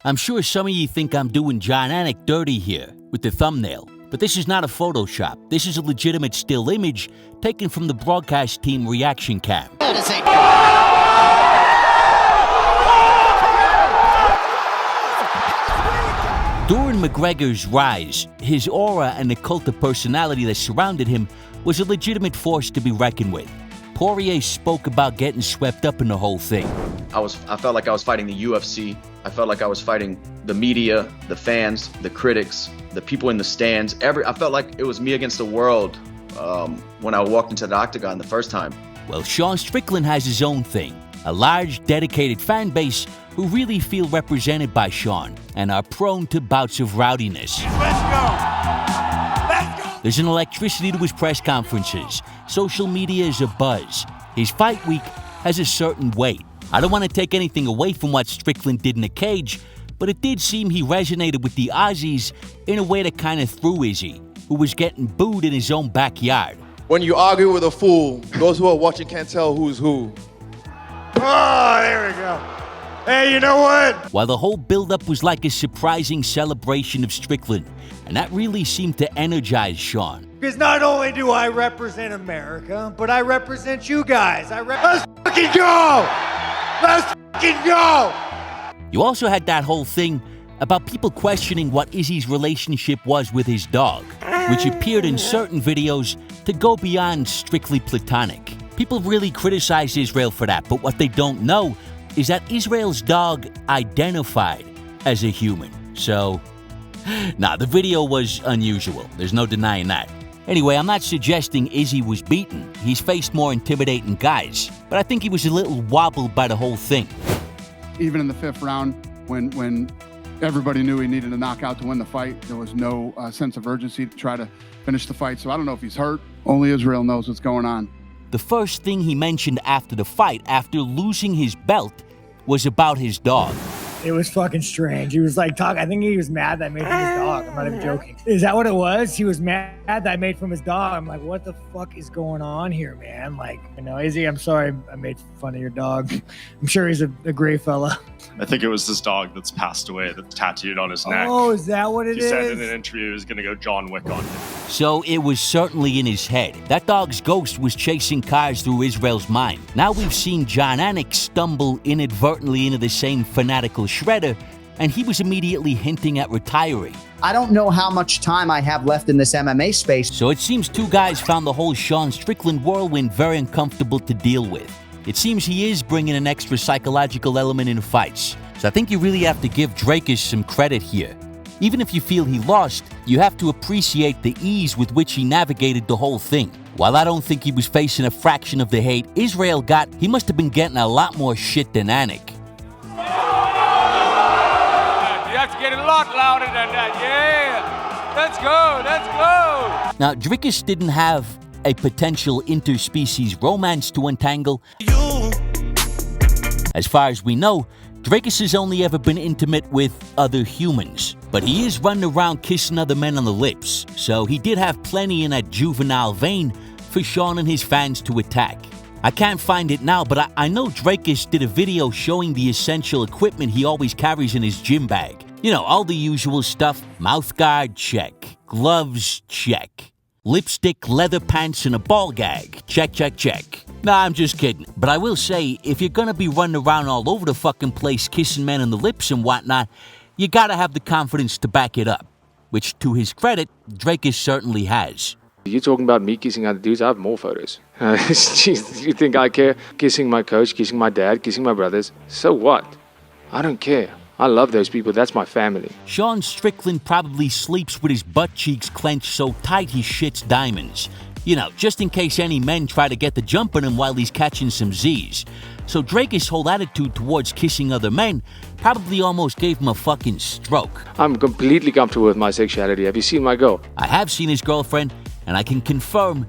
I'm sure some of you think I'm doing John Anik dirty here with the thumbnail, but this is not a Photoshop. This is a legitimate still image taken from the broadcast team reaction cam. During McGregor's rise, his aura and the cult of personality that surrounded him was a legitimate force to be reckoned with. Poirier spoke about getting swept up in the whole thing. I felt like I was fighting the UFC. I felt like I was fighting the media, the fans, the critics, the people in the stands. I felt like it was me against the world when I walked into the octagon the first time. Well, Sean Strickland has his own thing. A large, dedicated fan base who really feel represented by Sean and are prone to bouts of rowdiness. Let's go! Let's go! There's an electricity to his press conferences. Social media is a buzz. His fight week has a certain weight. I don't want to take anything away from what Strickland did in the cage, but it did seem he resonated with the Aussies in a way that kind of threw Izzy, who was getting booed in his own backyard. When you argue with a fool, those who are watching can't tell who's who. Oh, there we go. Hey, you know what? While the whole build-up was like a surprising celebration of Strickland, and that really seemed to energize Sean. Because not only do I represent America, but I represent you guys. Let's fucking go! Let's fucking go! You also had that whole thing about people questioning what Izzy's relationship was with his dog, which appeared in certain videos to go beyond strictly platonic. People really criticize Israel for that, but what they don't know is that Israel's dog identified as a human. So, the video was unusual. There's no denying that. Anyway, I'm not suggesting Izzy was beaten. He's faced more intimidating guys, but I think he was a little wobbled by the whole thing. Even in the 5th round, when everybody knew he needed a knockout to win the fight, there was no sense of urgency to try to finish the fight. So I don't know if he's hurt. Only Israel knows what's going on. The first thing he mentioned after the fight, after losing his belt, was about his dog. It was fucking strange. He was like talking. I think he was mad that I made from his dog. I'm not even joking. Is that what it was? He was mad that I made from his dog. I'm like, what the fuck is going on here, man? Like, Izzy, I'm sorry I made fun of your dog. I'm sure he's a great fella. I think it was this dog that's passed away that's tattooed on his neck. Oh, is that what it is? He said in an interview he was going to go John Wick on him. So it was certainly in his head. That dog's ghost was chasing cars through Israel's mind. Now we've seen John Anik stumble inadvertently into the same fanatical shredder, and he was immediately hinting at retiring. I don't know how much time I have left in this MMA space. So it seems two guys found the whole Sean Strickland whirlwind very uncomfortable to deal with. It seems he is bringing an extra psychological element in fights. So I think you really have to give Dricus some credit here. Even if you feel he lost, you have to appreciate the ease with which he navigated the whole thing. While I don't think he was facing a fraction of the hate Israel got, he must have been getting a lot more shit than Anik. You have to get a lot louder than that, yeah! Let's go, let's go! Now, Dricus didn't have a potential interspecies romance to untangle. As far as we know, Dricus has only ever been intimate with other humans, but he is running around kissing other men on the lips, so he did have plenty in that juvenile vein for Sean and his fans to attack. I can't find it now, but I know Dricus did a video showing the essential equipment he always carries in his gym bag. All the usual stuff. Mouth guard, check. Gloves, check. Lipstick, leather pants, and a ball gag. Check, check, check. Nah, I'm just kidding. But I will say, if you're gonna be running around all over the fucking place kissing men on the lips and whatnot, you gotta have the confidence to back it up. Which, to his credit, Dricus certainly has. You're talking about me kissing other dudes? I have more photos. Jeez, you think I care? Kissing my coach, kissing my dad, kissing my brothers. So what? I don't care. I love those people. That's my family. Sean Strickland probably sleeps with his butt cheeks clenched so tight he shits diamonds. Just in case any men try to get the jump on him while he's catching some Z's. So Dricus' whole attitude towards kissing other men probably almost gave him a fucking stroke. I'm completely comfortable with my sexuality. Have you seen my girl? I have seen his girlfriend, and I can confirm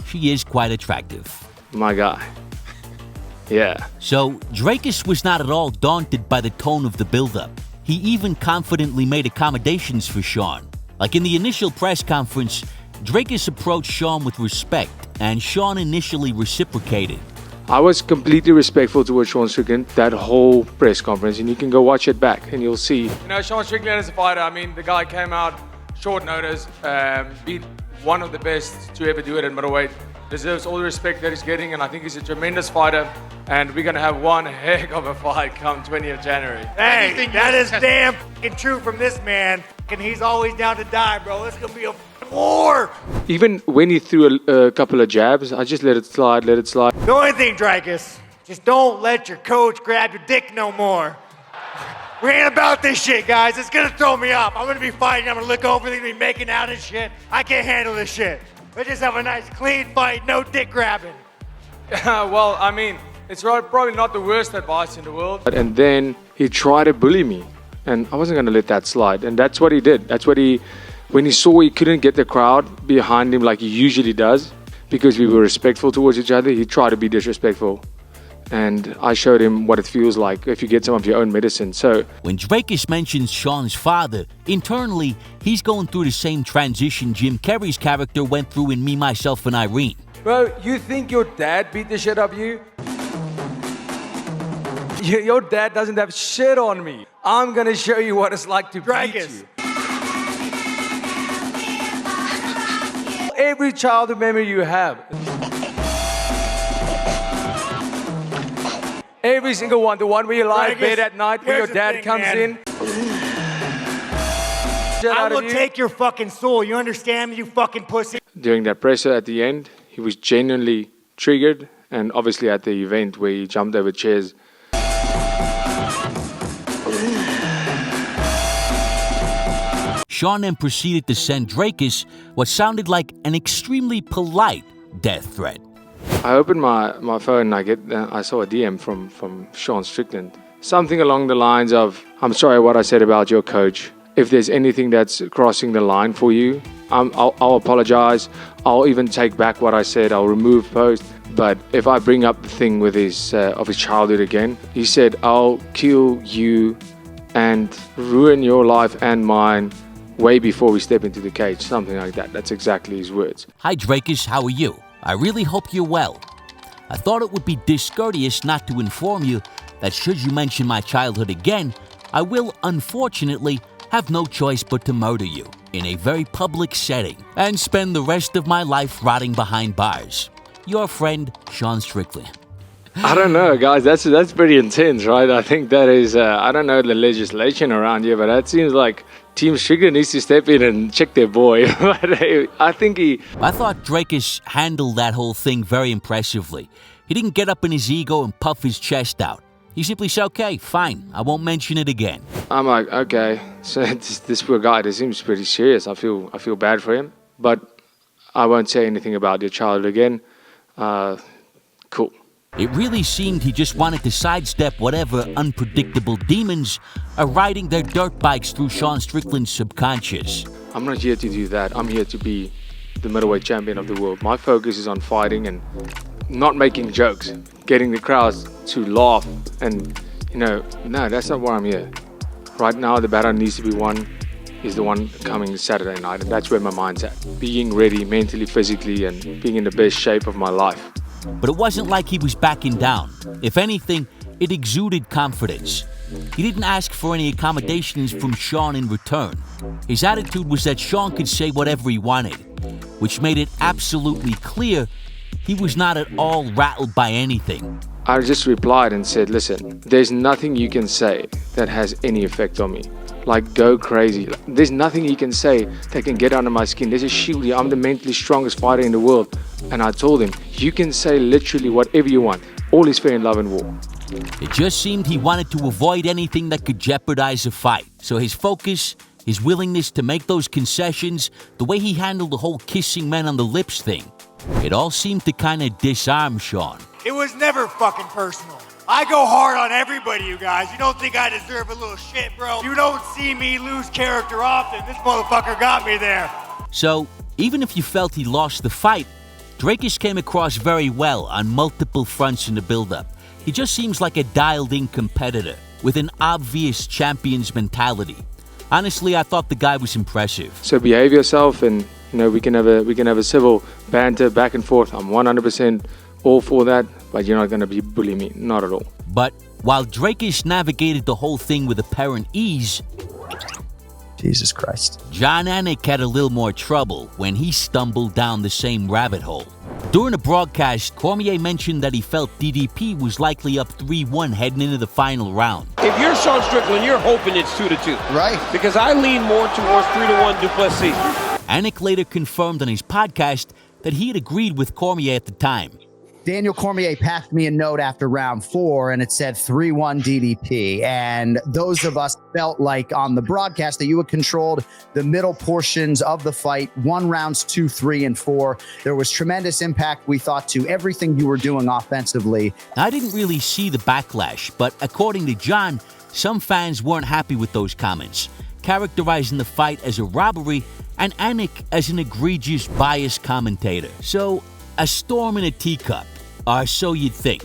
she is quite attractive. My guy. Yeah. So Dricus was not at all daunted by the tone of the build-up. He even confidently made accommodations for Sean. Like in the initial press conference, Dricus approached Sean with respect, and Sean initially reciprocated. I was completely respectful towards Sean Strickland that whole press conference, and you can go watch it back and you'll see. You know, Sean Strickland is a fighter. I mean, the guy came out short notice, beat one of the best to ever do it in middleweight. Deserves all the respect that he's getting, and I think he's a tremendous fighter. And we're gonna have one heck of a fight come 20th January. Hey, that is damn fucking true from this man. And he's always down to die, bro. It's gonna be a war. Even when he threw a couple of jabs, I just let it slide. The only thing, Dricus, just don't let your coach grab your dick no more. We ain't about this shit, guys. It's gonna throw me off. I'm gonna be fighting. I'm gonna look over. They're gonna be making out and shit. I can't handle this shit. Let's just have a nice, clean fight. No dick grabbing. Well, I mean, it's probably not the worst advice in the world. And then he tried to bully me, and I wasn't going to let that slide. And that's what he did. When he saw he couldn't get the crowd behind him like he usually does, because we were respectful towards each other, he tried to be disrespectful. And I showed him what it feels like if you get some of your own medicine. So when Dricus mentions Sean's father, internally, he's going through the same transition Jim Carrey's character went through in Me, Myself, and Irene. Bro, you think your dad beat the shit out of you? Your dad doesn't have shit on me. I'm gonna show you what it's like to beat you. Every childhood memory you have. Every single one. The one where you lie in bed at night, where your dad comes in. I will take your fucking soul. You understand me, you fucking pussy? During that presser at the end, he was genuinely triggered. And obviously at the event where he jumped over chairs. Sean then proceeded to send Dricus what sounded like an extremely polite death threat. I opened my phone and I saw a DM from Sean Strickland. Something along the lines of, I'm sorry what I said about your coach. If there's anything that's crossing the line for you, I'll apologize. I'll even take back what I said. I'll remove post. But if I bring up the thing with his childhood again, he said, I'll kill you and ruin your life and mine way before we step into the cage. Something like that. That's exactly his words. Hi Dricus, how are you? I really hope you're well. I thought it would be discourteous not to inform you that should you mention my childhood again, I will unfortunately have no choice but to murder you in a very public setting and spend the rest of my life rotting behind bars. Your friend, Sean Strickland. I don't know, guys. That's pretty intense, right? I think that is, I don't know the legislation around here, but that seems like Team Strickland needs to step in and check their boy. I thought Dricus handled that whole thing very impressively. He didn't get up in his ego and puff his chest out. He simply said, okay, fine, I won't mention it again. I'm like, okay, so this poor guy, this seems pretty serious. I feel bad for him, but I won't say anything about your child again. Cool. It really seemed he just wanted to sidestep whatever unpredictable demons are riding their dirt bikes through Sean Strickland's subconscious. I'm not here to do that. I'm here to be the middleweight champion of the world. My focus is on fighting and not making jokes, getting the crowds to laugh. And, no, that's not why I'm here. Right now, the battle needs to be won is the one coming Saturday night, and that's where my mind's at. Being ready mentally, physically, and being in the best shape of my life. But it wasn't like he was backing down. If anything, it exuded confidence. He didn't ask for any accommodations from Sean in return. His attitude was that Sean could say whatever he wanted, which made it absolutely clear he was not at all rattled by anything. I just replied and said, listen, there's nothing you can say that has any effect on me. Like, go crazy. There's nothing you can say that can get under my skin. There's a shield here. I'm the mentally strongest fighter in the world. And I told him, you can say literally whatever you want. All is fair in love and war. It just seemed he wanted to avoid anything that could jeopardize a fight. So his focus, his willingness to make those concessions, the way he handled the whole kissing men on the lips thing, it all seemed to kind of disarm Sean. It was never fucking personal. I go hard on everybody, you guys. You don't think I deserve a little shit, bro? You don't see me lose character often. This motherfucker got me there. So, even if you felt he lost the fight, Dricus came across very well on multiple fronts in the build-up. He just seems like a dialed-in competitor with an obvious champion's mentality. Honestly, I thought the guy was impressive. So behave yourself, and we can have a civil banter back and forth. I'm 100% all for that. but you're not going to be bullying me, not at all. But while Dricus navigated the whole thing with apparent ease, Jesus Christ. Jon Anik had a little more trouble when he stumbled down the same rabbit hole. During a broadcast, Cormier mentioned that he felt DDP was likely up 3-1 heading into the final round. If you're Sean Strickland, you're hoping it's 2-2. Right. Because I lean more towards 3-1 du Plessis. Anik later confirmed on his podcast that he had agreed with Cormier at the time. Daniel Cormier passed me a note after round 4 and it said 3-1 DDP. And those of us felt like on the broadcast that you had controlled the middle portions of the fight, 1 rounds 2, 3, and 4. There was tremendous impact, we thought, to everything you were doing offensively. I didn't really see the backlash, but according to John, some fans weren't happy with those comments, characterizing the fight as a robbery and Anik as an egregious biased commentator. So, a storm in a teacup. Or so you'd think.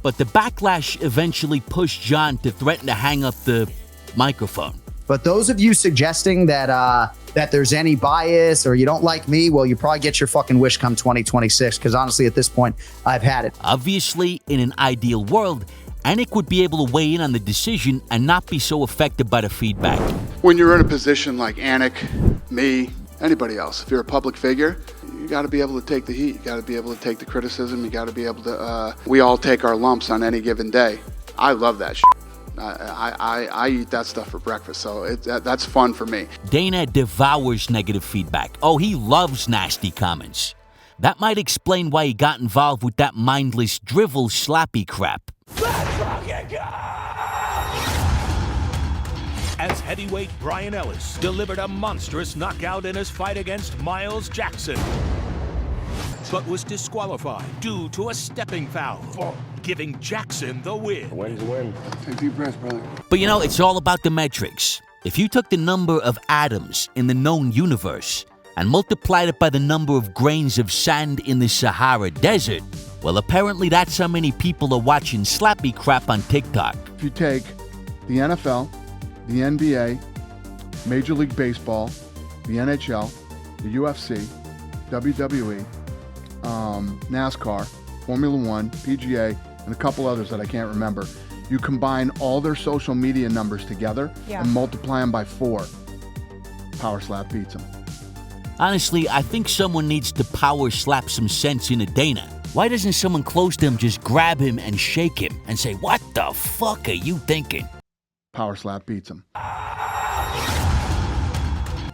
But the backlash eventually pushed John to threaten to hang up the microphone. But those of you suggesting that there's any bias or you don't like me, well, you probably get your fucking wish come 2026, because honestly, at this point, I've had it. Obviously, in an ideal world, Anik would be able to weigh in on the decision and not be so affected by the feedback. When you're in a position like Anik, me, anybody else, if you're a public figure, you got to be able to take the heat. You got to be able to take the criticism. You got to be able to, we all take our lumps on any given day. I love that shit. I eat that stuff for breakfast, so that's fun for me. Dana devours negative feedback. Oh, he loves nasty comments. That might explain why he got involved with that mindless drivel slappy crap. As heavyweight Brian Ellis delivered a monstrous knockout in his fight against Miles Jackson, but was disqualified due to a stepping foul, giving Jackson the win. Win's a win. Take a deep breath, brother. But you know, it's all about the metrics. If you took the number of atoms in the known universe and multiplied it by the number of grains of sand in the Sahara Desert, well, apparently that's how many people are watching slappy crap on TikTok. If you take the NFL, the NBA, Major League Baseball, the NHL, the UFC, WWE, NASCAR, Formula One, PGA, and a couple others that I can't remember. You combine all their social media numbers together and multiply them by 4. Power slap beats them. Honestly, I think someone needs to power slap some sense into Dana. Why doesn't someone close to him just grab him and shake him and say, "What the fuck are you thinking?" Power slap beats them.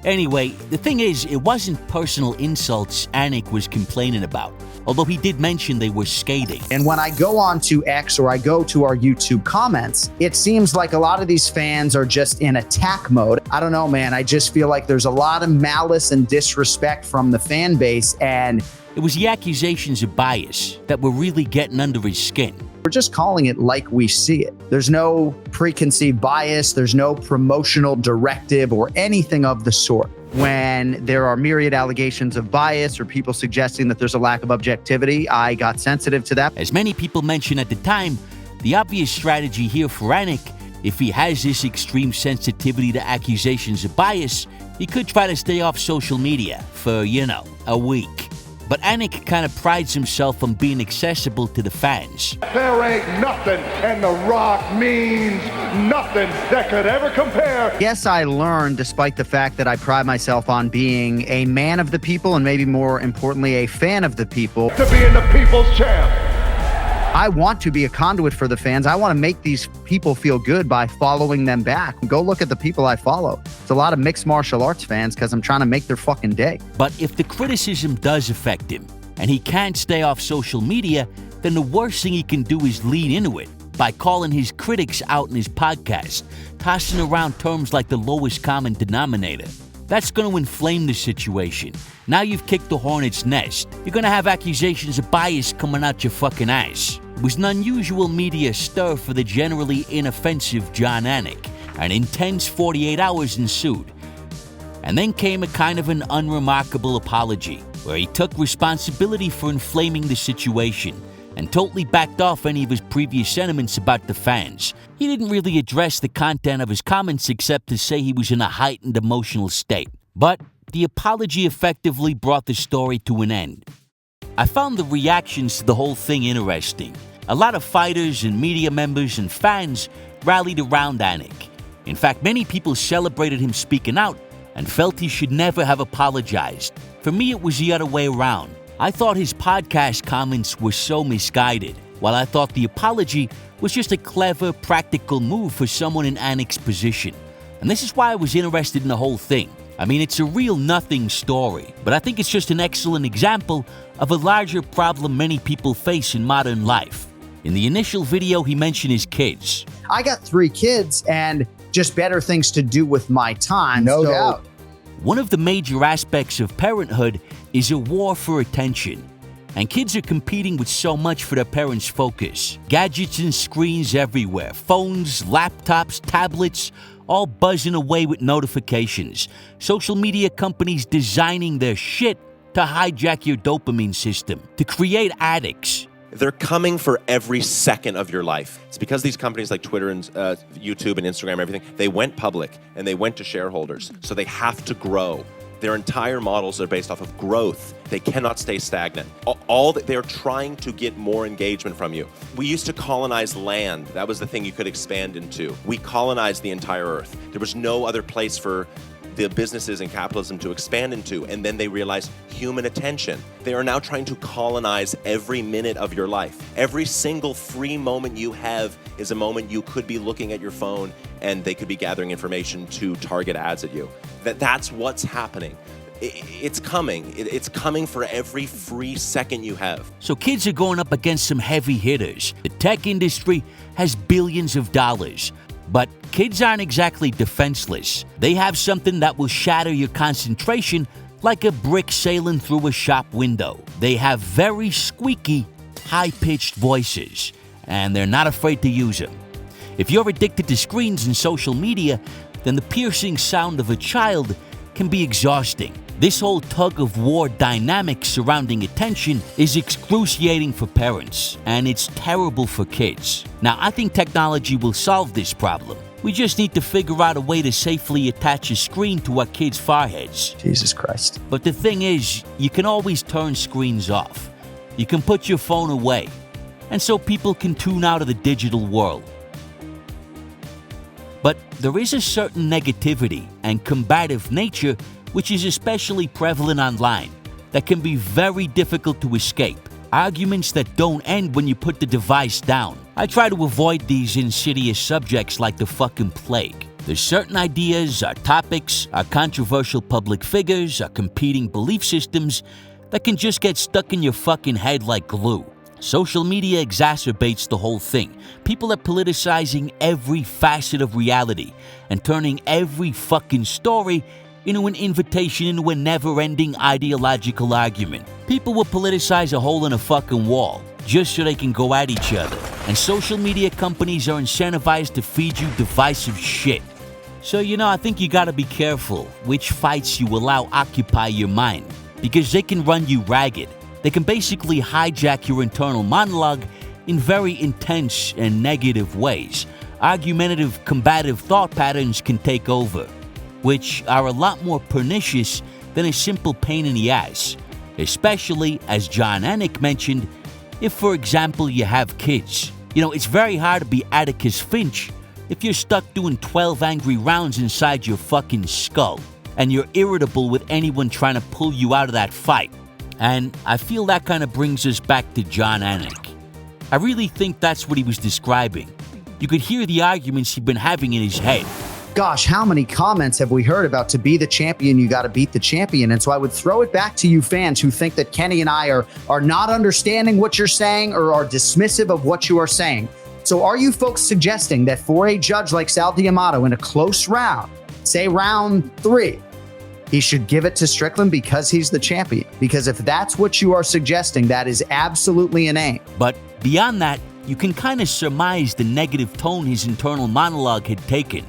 Anyway, the thing is, it wasn't personal insults Anik was complaining about, although he did mention they were scathing. And when I go on to X or I go to our YouTube comments, it seems like a lot of these fans are just in attack mode. I don't know, man. I just feel like there's a lot of malice and disrespect from the fan base, and it was the accusations of bias that were really getting under his skin. We're just calling it like we see it. There's no preconceived bias. There's no promotional directive or anything of the sort. When there are myriad allegations of bias or people suggesting that there's a lack of objectivity, I got sensitive to that. As many people mentioned at the time, the obvious strategy here for Anik, if he has this extreme sensitivity to accusations of bias, he could try to stay off social media for, a week. But Anik kind of prides himself on being accessible to the fans. There ain't nothing, and The Rock means nothing that could ever compare. Yes, I learned, despite the fact that I pride myself on being a man of the people and maybe more importantly, a fan of the people, to being the people's champ. I want to be a conduit for the fans. I want to make these people feel good by following them back. Go look at the people I follow. It's a lot of mixed martial arts fans because I'm trying to make their fucking day. But if the criticism does affect him and he can't stay off social media, then the worst thing he can do is lean into it by calling his critics out in his podcast, tossing around terms like the lowest common denominator. That's going to inflame the situation. Now you've kicked the hornet's nest. You're going to have accusations of bias coming out your fucking ass. It was an unusual media stir for the generally inoffensive Jon Anik. An intense 48 hours ensued. And then came a kind of an unremarkable apology, where he took responsibility for inflaming the situation and totally backed off any of his previous sentiments about the fans. He didn't really address the content of his comments except to say he was in a heightened emotional state. But the apology effectively brought the story to an end. I found the reactions to the whole thing interesting. A lot of fighters and media members and fans rallied around Anik. In fact, many people celebrated him speaking out and felt he should never have apologized. For me, it was the other way around. I thought his podcast comments were so misguided, while I thought the apology was just a clever, practical move for someone in Anik's position. And this is why I was interested in the whole thing. I mean, it's a real nothing story, but I think it's just an excellent example of a larger problem many people face in modern life. In the initial video, he mentioned his kids. I got 3 kids and just better things to do with my time. No doubt. One of the major aspects of parenthood is a war for attention. And kids are competing with so much for their parents' focus. Gadgets and screens everywhere. Phones, laptops, tablets, all buzzing away with notifications. Social media companies designing their shit to hijack your dopamine system, to create addicts. They're coming for every second of your life. It's because these companies like Twitter and YouTube and Instagram, everything, they went public and they went to shareholders. So they have to grow. Their entire models are based off of growth. They cannot stay stagnant. They're trying to get more engagement from you. We used to colonize land. That was the thing you could expand into. We colonized the entire earth. There was no other place for the businesses and capitalism to expand into, and then they realized human attention. They are now trying to colonize every minute of your life. Every single free moment you have is a moment you could be looking at your phone and they could be gathering information to target ads at you. That's what's happening. It's coming. It's coming for every free second you have. So kids are going up against some heavy hitters. The tech industry has billions of dollars. But kids aren't exactly defenseless. They have something that will shatter your concentration like a brick sailing through a shop window. They have very squeaky, high-pitched voices, and they're not afraid to use them. If you're addicted to screens and social media, then the piercing sound of a child can be exhausting. This whole tug-of-war dynamic surrounding attention is excruciating for parents, and it's terrible for kids. Now, I think technology will solve this problem. We just need to figure out a way to safely attach a screen to our kids' foreheads. Jesus Christ. But the thing is, you can always turn screens off. You can put your phone away, and so people can tune out of the digital world. But there is a certain negativity and combative nature which is especially prevalent online, that can be very difficult to escape. Arguments that don't end when you put the device down. I try to avoid these insidious subjects like the fucking plague. There's certain ideas, our topics, our controversial public figures, our competing belief systems that can just get stuck in your fucking head like glue. Social media exacerbates the whole thing. People are politicizing every facet of reality and turning every fucking story into an invitation into a never-ending ideological argument. People will politicize a hole in a fucking wall just so they can go at each other. And social media companies are incentivized to feed you divisive shit. So, I think you gotta be careful which fights you allow occupy your mind, because they can run you ragged. They can basically hijack your internal monologue in very intense and negative ways. Argumentative, combative thought patterns can take over, which are a lot more pernicious than a simple pain in the ass, especially, as John Anik mentioned, if, for example, you have kids. It's very hard to be Atticus Finch if you're stuck doing 12 angry rounds inside your fucking skull, and you're irritable with anyone trying to pull you out of that fight. And I feel that kind of brings us back to John Anik. I really think that's what he was describing. You could hear the arguments he'd been having in his head. Gosh, how many comments have we heard about to be the champion, you got to beat the champion? And so I would throw it back to you fans who think that Kenny and I are not understanding what you're saying or are dismissive of what you are saying. So are you folks suggesting that for a judge like Sal D'Amato in a close round, say round 3, he should give it to Strickland because he's the champion? Because if that's what you are suggesting, that is absolutely inane. But beyond that, you can kind of surmise the negative tone his internal monologue had taken.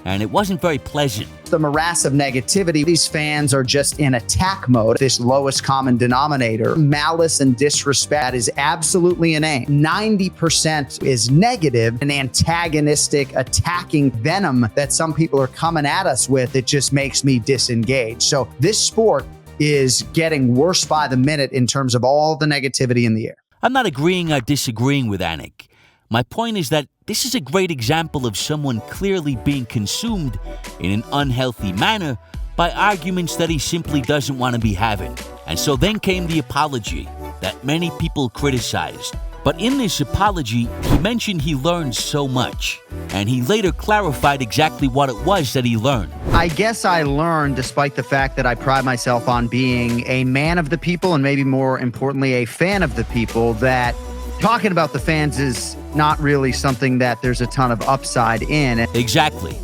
And it wasn't very pleasant. The morass of negativity, these fans are just in attack mode. This lowest common denominator, malice and disrespect, is absolutely inane. 90% is negative, an antagonistic, attacking venom that some people are coming at us with. It just makes me disengage. So this sport is getting worse by the minute in terms of all the negativity in the air. I'm not agreeing or disagreeing with Anik. My point is that this is a great example of someone clearly being consumed in an unhealthy manner by arguments that he simply doesn't want to be having. And so then came the apology that many people criticized. But in this apology, he mentioned he learned so much, and he later clarified exactly what it was that he learned. I guess I learned, despite the fact that I pride myself on being a man of the people and maybe more importantly, a fan of the people, that talking about the fans is not really something that there's a ton of upside in. Exactly.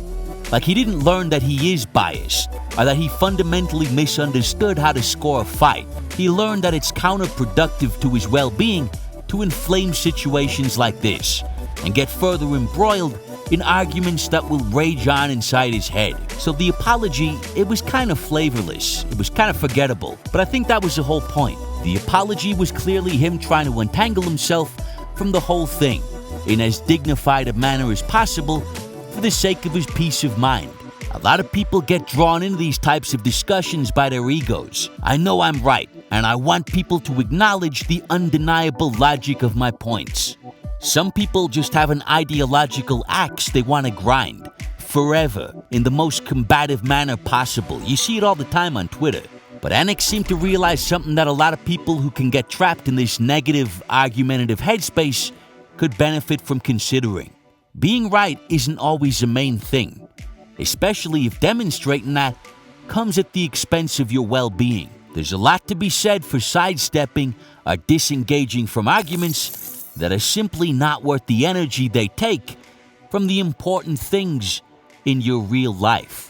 Like he didn't learn that he is biased, or that he fundamentally misunderstood how to score a fight. He learned that it's counterproductive to his well-being to inflame situations like this and get further embroiled in arguments that will rage on inside his head. So the apology, it was kind of flavorless. It was kind of forgettable. But I think that was the whole point. The apology was clearly him trying to untangle himself from the whole thing in as dignified a manner as possible for the sake of his peace of mind. A lot of people get drawn into these types of discussions by their egos. I know I'm right, and I want people to acknowledge the undeniable logic of my points. Some people just have an ideological axe they want to grind forever in the most combative manner possible. You see it all the time on Twitter. But Anik seemed to realize something that a lot of people who can get trapped in this negative, argumentative headspace could benefit from considering. Being right isn't always the main thing, especially if demonstrating that comes at the expense of your well-being. There's a lot to be said for sidestepping or disengaging from arguments that are simply not worth the energy they take from the important things in your real life.